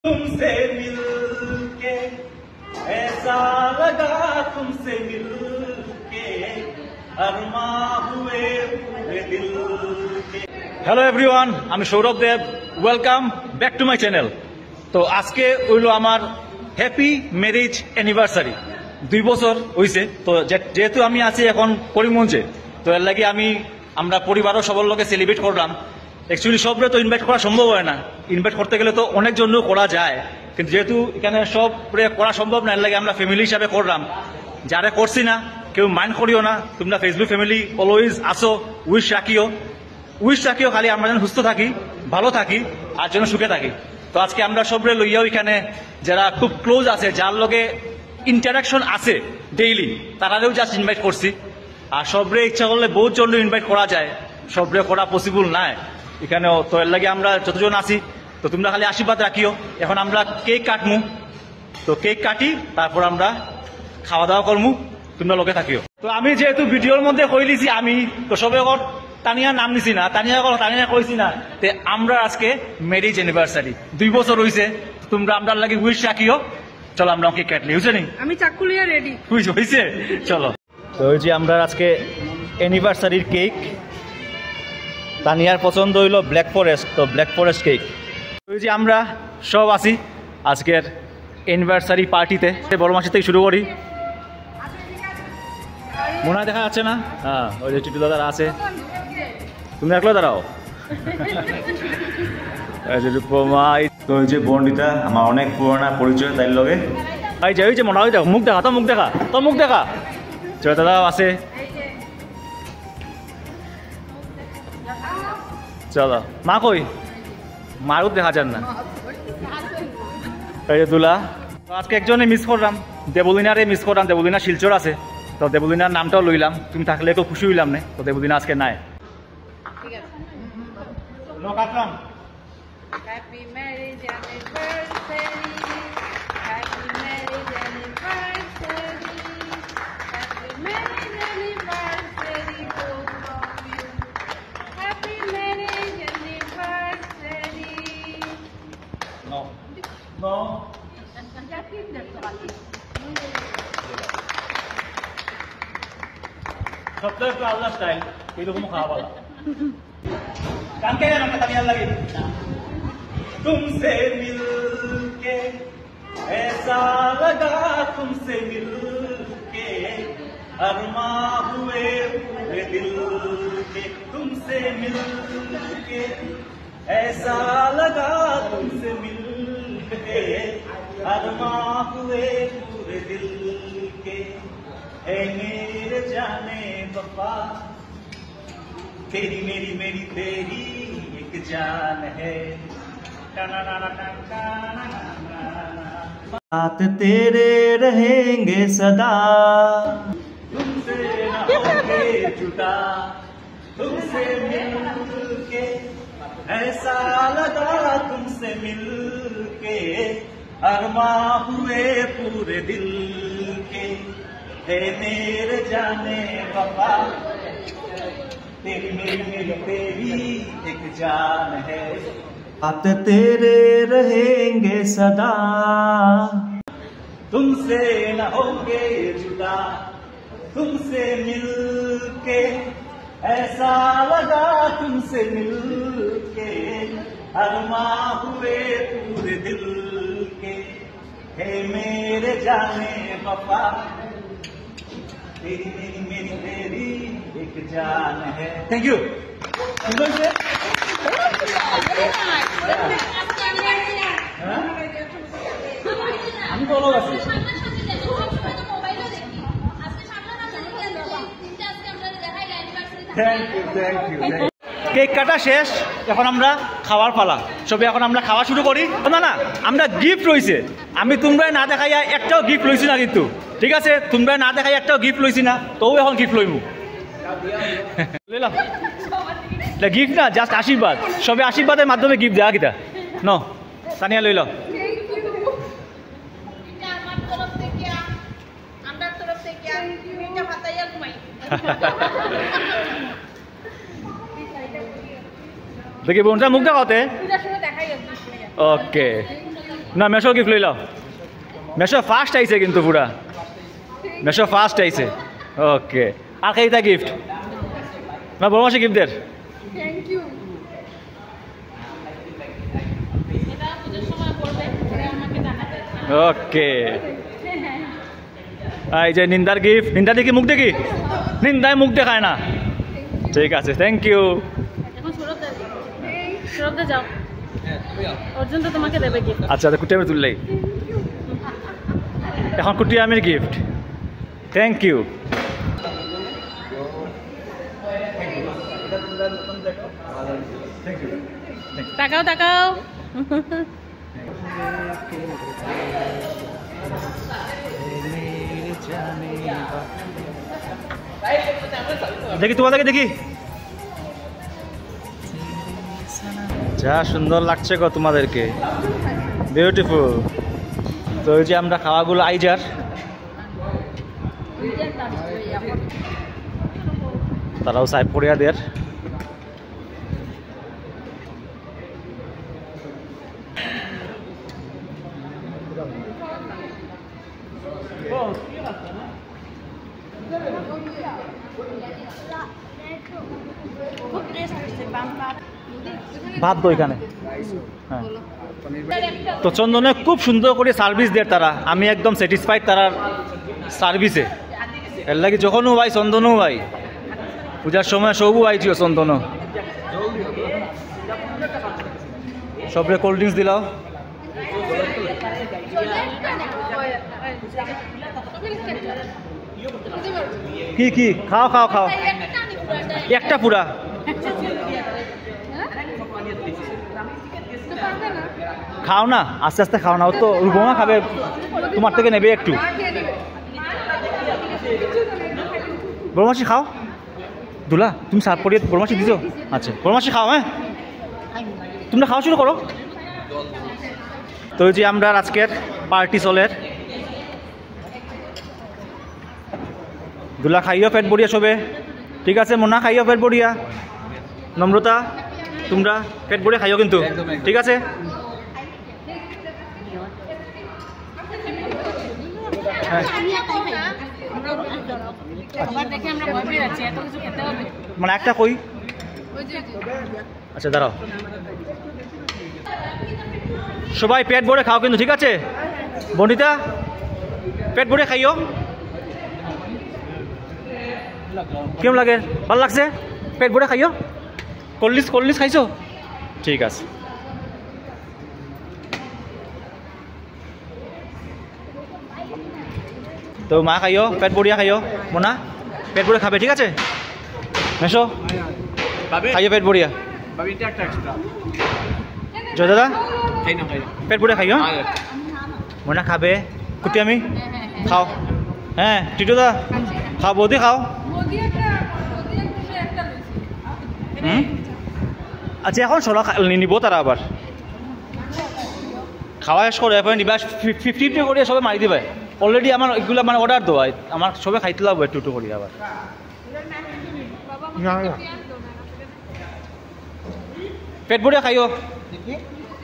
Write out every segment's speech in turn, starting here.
तुमसे मिलके ऐसा लगा तुमसे मिलके अरमा हुए पूरे दिल के। हेलो एवरीवन, আমি Sourav Dev, welcome back to my channel. তো আজকে হইল আমার হ্যাপি ম্যারেজ অ্যানিভার্সারি। 2 বছর হয়েছে। তো যেহেতু আমি আছি এখন করিমগঞ্জে, তো এর লাগে আমরা পরিবারও সবার লোকে সেলিব্রেট করলাম। অ্যাকচুয়ালি সবরে তো ইনভাইট করা সম্ভব হয় না, ইনভাইট করতে গেলে তো অনেক জন্য করা যায়, কিন্তু যেহেতু এখানে সবরে করা সম্ভব না, এর লাগে আমরা ফ্যামিলি হিসাবে করলাম। যারা করছি না কেউ মাইন্ড করিও না, তোমরা ফেসবুক ফ্যামিলি অলওয়েজ আসো, উইশ রাখিও খালি আমরা যেন সুস্থ থাকি, ভালো থাকি আর যেন সুখে থাকি। তো আজকে আমরা সবরে লইয়াও এখানে যারা খুব ক্লোজ আছে, যার লগে ইন্টারাকশন আছে ডেইলি, তারাও জাস্ট ইনভাইট করছি। আর সবরে ইচ্ছা করলে বহুত জন ইনভাইট করা যায়, সবরে করা পসিবল নাই এখানেও। তো এর লাগে আমরা যতজন আছি, তো তোমরা খালি আশীর্বাদ রাখিও। এখন আমরা কেক কাটমু, তো কেক কাটি, তারপর আমরা খাওয়া দাওয়া করমু, তোমরা লোকে থাকিও। তো আমি যেহেতু ভিডিওর মধ্যে কইলিছি আমি, তো সবে তানিয়া নাম নিছি না, তানিয়া কইছি না, তে আমরা আজকে ম্যারেজ অ্যানিভার্সারি 2 বছর হইছে। তোমরা আমরা লাগে উইশ রাখিও। চলো আমরা কেক কাটলি, হইছে নি? আমি চাকুলিয়া রেডি হইছে। চলো, তো ওই যে আমরা আজকে অ্যানিভার্সারির কেক, তানিয়ার পছন্দ হইল ব্ল্যাক ফরেস্ট, তো ব্ল্যাক ফরেস্ট কেক। ওই যে আমরা সব আছি আজকের অ্যানিভার্সারি পার্টিতে। বড় মাসি থেকে শুরু করি, মনে হয় দেখা যাচ্ছে না? হ্যাঁ, ওই যে চিটু দাদারা আছে, তুমি একলো দাঁড়াও। তো ওই যে বন্ডিতা আমার অনেক পুরোনো পরিচয়, তাই লগে ওই যে মনে হয় মুখ দেখা, তোর মুখ দেখা চলে দাদাও আছে। চলো, মা কই? মারও দেখা যান না। এই যে দুলা, আজকে একজনে মিস করলাম, দেবলিনারে মিস করলাম। দেবলিনা শিলচর আছে, তো দেবলিনার নামটাও লইলাম। তুমি থাকলে একটু খুশি হইলাম না, তো দেবলিনা আজকে নাই। Happy marriage anniversary, happy marriage anniversary, happy marriage anniversary to you, happy marriage anniversary. No সবটা একটু আলাদা স্টাইল, এইরকম খাওয়া বলা গান কে জানো? তানিয়ার লাগে तुमसे मिलके ऐसा लगा तुमसे मिलके अरमा हुए पूरे दिल के। तुमसे मिलके ऐसा लगा तुमसे मिलके अरमा हुए पूरे दिल के। है मेरे जाने वफा, तेरी मेरी मेरी तेरी एक जान है। साथ तेरे रहेंगे सदा, तुमसे न होंगे जुदा, तुमसे मिलके ऐसा लगा तुमसे मिलके अरमा हुए पूरे दिल के। है मेरे जाने वफा, तेरी मेरी मेरी तेरी एक जान है। साथ तेरे रहेंगे सदा, तुमसे न होंगे जुदा, तुमसे मिलके ऐसा लगा तुमसे मिलके अरमा हुए पूरे दिल के। है मेरे जाने वफा, तेरी मेरी मेरी तेरी एक जान है। Thank you. আমি বলো আছি কেক কাটা শেষ, এখন আমরা খাওয়ার পালা। সবে এখন আমরা খাওয়া শুরু করি। না আমরা গিফট রয়েছে, আমি তোমরা না দেখাইয়া একটাও গিফট লইছি না, কিন্তু ঠিক আছে তোমরা না দেখাই একটাও গিফট লইছি না, তবু এখন গিফট লইমু। গিফট না, জাস্ট আশীর্বাদ। সবে আশীর্বাদের মাধ্যমে গিফট দেওয়া কিতা ন, তানিয়া লইল। দেখি বোনটা মুখ দেখাতে। ওকে, না মেশো গিফট লই লাও মেশো ফার্স্ট আইছে কিন্তু পুরা মেশো ফার্স্ট আইছে ওকে আর খাইতা গিফট না বড় মাসে গিফট দের থ্যাংক ইউ এটা পূজার সময় পড়বে পরে আমাকে জানাতে ওকে এই যে নিন্দার গিফট নিন্দা দেখি মুখ দেখি নিন্দায় মুখ দেখায় না ঠিক আছে থ্যাংক ইউ এখন সুরভদা যাও অর্জুন তো তোমাকে দেবে গিফট আচ্ছা কুটি আমি তুললাই এখন কুটি আমির গিফট থ্যাংক ইউ তাকাও তাকাও দেখি তোমাদেরকে দেখি যা সুন্দর লাগছে গো তোমাদেরকে বিউটিফুল তো ওই যে আমরা খাওয়াগুলো আইজার তারাও সাইড পড়িয়া দের ভাত দো এখানে হ্যাঁ তো চন্দনে খুব সুন্দর করে সার্ভিস দেয় তারা আমি একদম স্যাটিসফাইড তারার সার্ভিসে এর লাগে যখনও ভাই চন্দনও ভাই পূজার সময় সবু আইছিও চন্দনও সবরে কোল্ড ড্রিঙ্কস দিলাও কি কি খাও খাও খাও একটা পুরা খাও না আস্তে আস্তে খাও না ও তো রূপমা খাবে তোমার থেকে নেবে একটু বড়মাসি খাও দুলা তুমি সার্ভ করিয়ে বড়মাসি দিছো আচ্ছা বড়মাসি খাও হ্যাঁ তোমরা খাওয়া শুরু করো তো যে আমরা আজকের পার্টি চলের দুলা খাইও পেট ভরিয়া সবে ঠিক আছে মোনা খাইও পেট ভরিয়া নম্রতা তোমরা পেট ভরে খাইও কিন্তু ঠিক আছে মানে একটা কই আচ্ছা দাঁড়াও সবাই পেট ভরে খাও কিন্তু ঠিক আছে বনিতা পেট ভরে খাইও কেমন লাগে ভালো লাগছে পেট ভরে খাইও কোল্ড ড্রিঙ্কস খাইছো ঠিক আছে তো মা খাইও পেট ভরিয়া খাইও মোনা পেট ভরে খাবে ঠিক আছে মেশো খাইও পেট ভরিয়া জয় দাদা পেট ভরে খাইও মোনা খাবে কুটি আমি খাও হ্যাঁ টিটু দা খাও বৌদি খাও আচ্ছা এখন চলো নিব তারা আবার খাওয়া শেষ করে এরপরে নিবা 50 করে সবাই মারি দিবে অলরেডি আমার এগুলো মানে অর্ডার দেওয়া আমার সবাই খাইতে লাগবে একটু করি আবার পেট ভরিয়া খাইও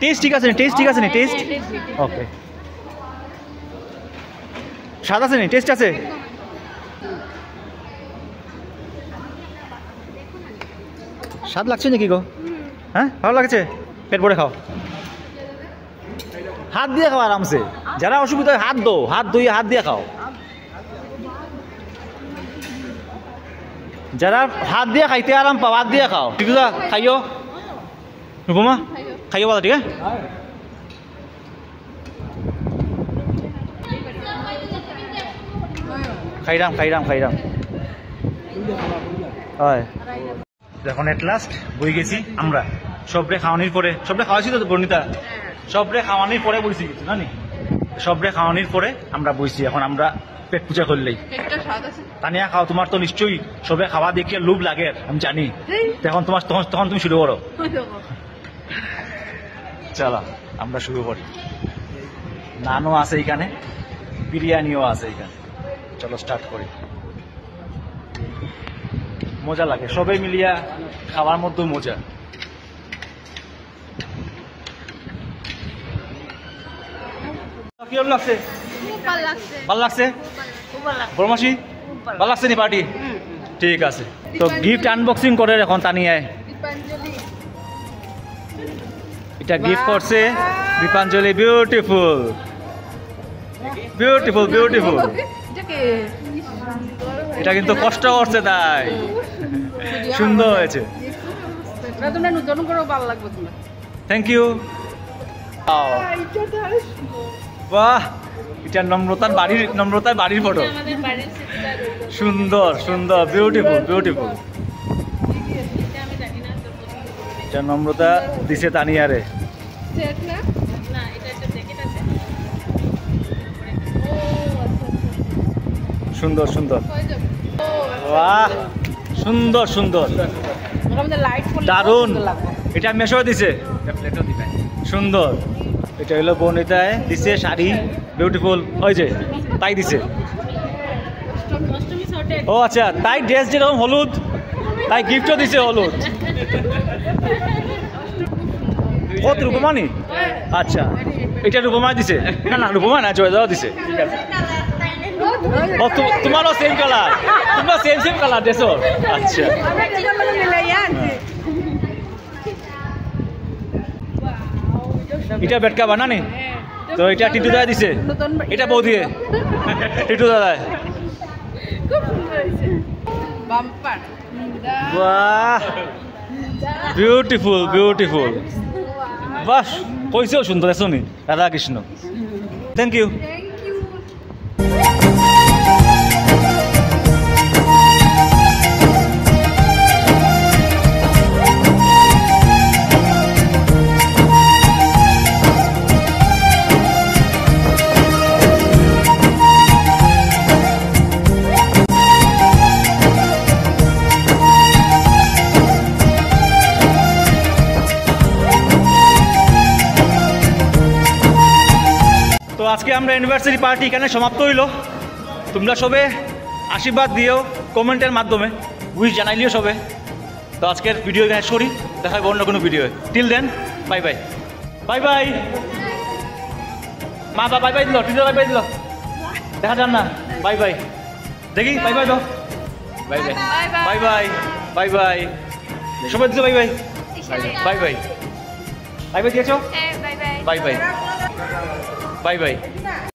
টেস্ট ঠিক আছে নি টেস্ট ওকে স্বাদ আছে নি টেস্ট আছে স্বাদ লাগছে নাকি গো হ্যাঁ ভালো লাগছে পেট ভরে খাও হাত দিয়ে খাও আরামসে যারা অসুবিধা হয় হাত ধুয়ে হাত দিয়ে খাও যারা হাত দিয়ে খাইতে আরাম পাও হাত দিয়ে খাও ঠিক আছে খাইও রূপমা খাইও বলো ঠিক আছে খাইরাম হয় এখন এট লাস্ট বই গেছি আমরা সবরে খাওয়ানির পরে সবরে খাওয়াইছি তো বর্ণিতা সবরে খাওয়ানির পরে বইছি কিছু জানি সবরে খাওয়ানির পরে আমরা বইছি এখন আমরা পেট পূজা করলেই তানিয়া খাও তোমার তো নিশ্চয়ই সবে খাওয়া দেখিয়ে লোভ লাগে আমি জানি তখন তখন তুমি শুরু করো চলো আমরা শুরু করি নানও আছে এখানে বিরিয়ানিও আছে এখানে চলো স্টার্ট করি মজা লাগে সবাই মিলিয়া খাওয়ার মধ্যে মজা কিরকম লাগছে? খুব ভালো লাগছে ভালো লাগছে? খুব ভালো লাগছে বড়মাসি ভালো লাগছে নি পার্টি? ঠিক আছে, তো গিফট আনবক্সিং করে এখন তানিয়ায়। দীপাঞ্জলি এটা গিফট করছে দীপাঞ্জলি। Beautiful beautiful beautiful. এটা কিন্তু কষ্ট করছে তাই সুন্দর হয়েছে। তোমরা নতুন করে ভালো লাগবে তোমার। Thank you. বাহ, এটা নম্রতার বাড়ির ফটো। আমাদের বাড়ির সিস্টার হইলো সুন্দর সুন্দর বিউটিফুল বিউটিফুল। এটা আমি জানি না তো পছন্দ করবে এটা নম্রতা দিছে তানিয়ারে। সেট না না এটা একটা জ্যাকেট আছে ও আচ্ছা সুন্দর সুন্দর। হয়ে যাবে ও বাহ, সুন্দর সুন্দর আমাদের লাইট পড়লে দারুন। সুন্দর লাগবে এটা মেশো দিছে সুন্দর। এটা হলো বনিতায় দিছে শাড়ি, বিউটিফুল হয়েছে তাই দিছে। অষ্টমী শর্টে ও আচ্ছা, তাই ড্রেস যেরকম হলুদ তাই গিফটও দিছে হলুদ। কত রূপমানি? আচ্ছা, এটা রূপমা দিছে? না না রূপমা না, জয়দাও দিছে। ও তোমারও সেম কালার, তোমরা সেম সেম কালার ড্রেসও। আচ্ছা এটা বেটকা বানানি তো এটা টিটু দাদা দিছে, এটা বউ দিয়ে টিটু দাদা। খুব সুন্দর হয়েছে বাম্পার বাহ, বিউটিফুল বিউটিফুল। বাস কইছেও সুন্দর শুনি। Radha Krishna, thank you. তো আজকে আমরা অ্যানিভার্সারি পার্টি এখানে সমাপ্ত হইল। তোমরা সবে আশীর্বাদ দিও কমেন্টের মাধ্যমে, উইশ জানাইলিও সবে। তো আজকের ভিডিও এখানে সরি, দেখা হবে অন্য কোনো video. Till then, bye bye. Bye bye মা, বাই বাই দিল, টিচার বাই বাই দিল, দেখা যান না। বাই বাই, দেখি বাই বাই দাও। Bye bye bye bye bye bye, সবাই দিল bye bye bye bye bye bye দিয়েছ। Bye bye bye by.